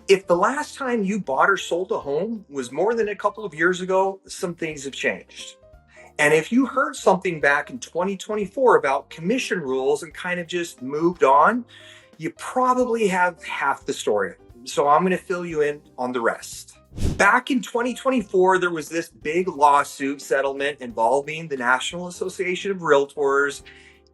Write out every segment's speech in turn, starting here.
If the last time you bought or sold a home was more than a couple of years ago, some things have changed. And if you heard something back in 2024 about commission rules and kind of just moved on, you probably have half the story. So I'm going to fill you in on the rest. Back in 2024, there was this big lawsuit settlement involving the National Association of Realtors.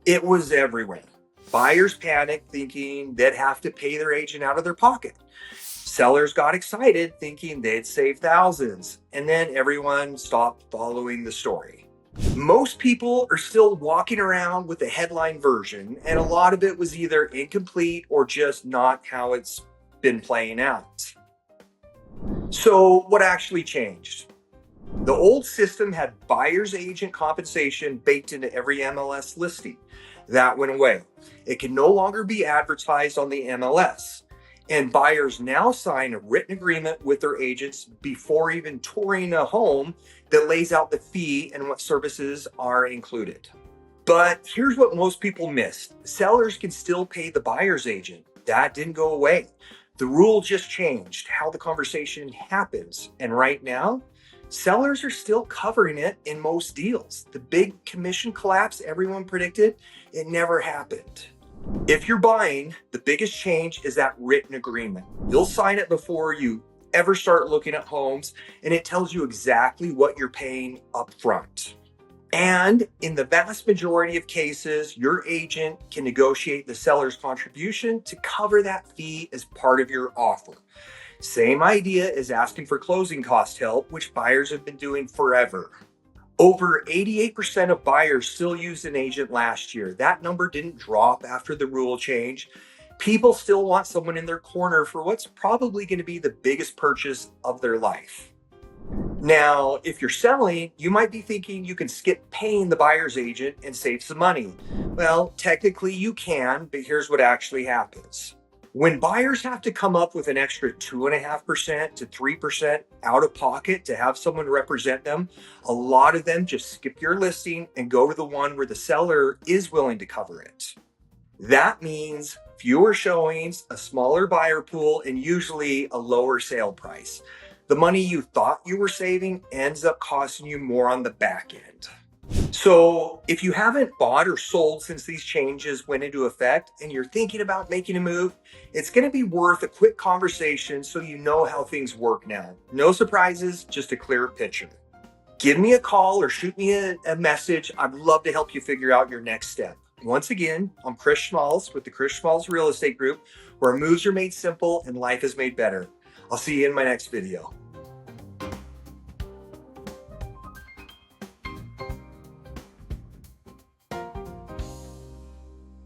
It was everywhere. Buyers panicked, thinking they'd have to pay their agent out of their pocket. Sellers got excited, thinking they'd save thousands. And then everyone stopped following the story. Most people are still walking around with the headline version, and a lot of it was either incomplete or just not how it's been playing out. So what actually changed? The old system had buyer's agent compensation baked into every MLS listing. That went away. It can no longer be advertised on the MLS. And buyers now sign a written agreement with their agents before even touring a home that lays out the fee and what services are included. But here's what most people missed. Sellers can still pay the buyer's agent. That didn't go away. The rule just changed how the conversation happens. And right now, sellers are still covering it in most deals. The big commission collapse everyone predicted, it never happened. If you're buying, the biggest change is that written agreement. You'll sign it before you ever start looking at homes, and it tells you exactly what you're paying up front. And in the vast majority of cases, your agent can negotiate the seller's contribution to cover that fee as part of your offer. Same idea as asking for closing cost help, which buyers have been doing forever. Over 88% of buyers still used an agent last year. That number didn't drop after the rule change. People still want someone in their corner for what's probably going to be the biggest purchase of their life. Now, if you're selling, you might be thinking you can skip paying the buyer's agent and save some money. Well, technically you can, but here's what actually happens. When buyers have to come up with an extra 2.5% to 3% out of pocket to have someone represent them, a lot of them just skip your listing and go to the one where the seller is willing to cover it. That means fewer showings, a smaller buyer pool, and usually a lower sale price. The money you thought you were saving ends up costing you more on the back end. So if you haven't bought or sold since these changes went into effect and you're thinking about making a move, it's going to be worth a quick conversation so you know how things work now. No surprises, just a clear picture. Give me a call or shoot me a message. I'd love to help you figure out your next step. Once again, I'm Chris Schmalz with the Chris Schmalz Real Estate Group, where moves are made simple and life is made better. I'll see you in my next video.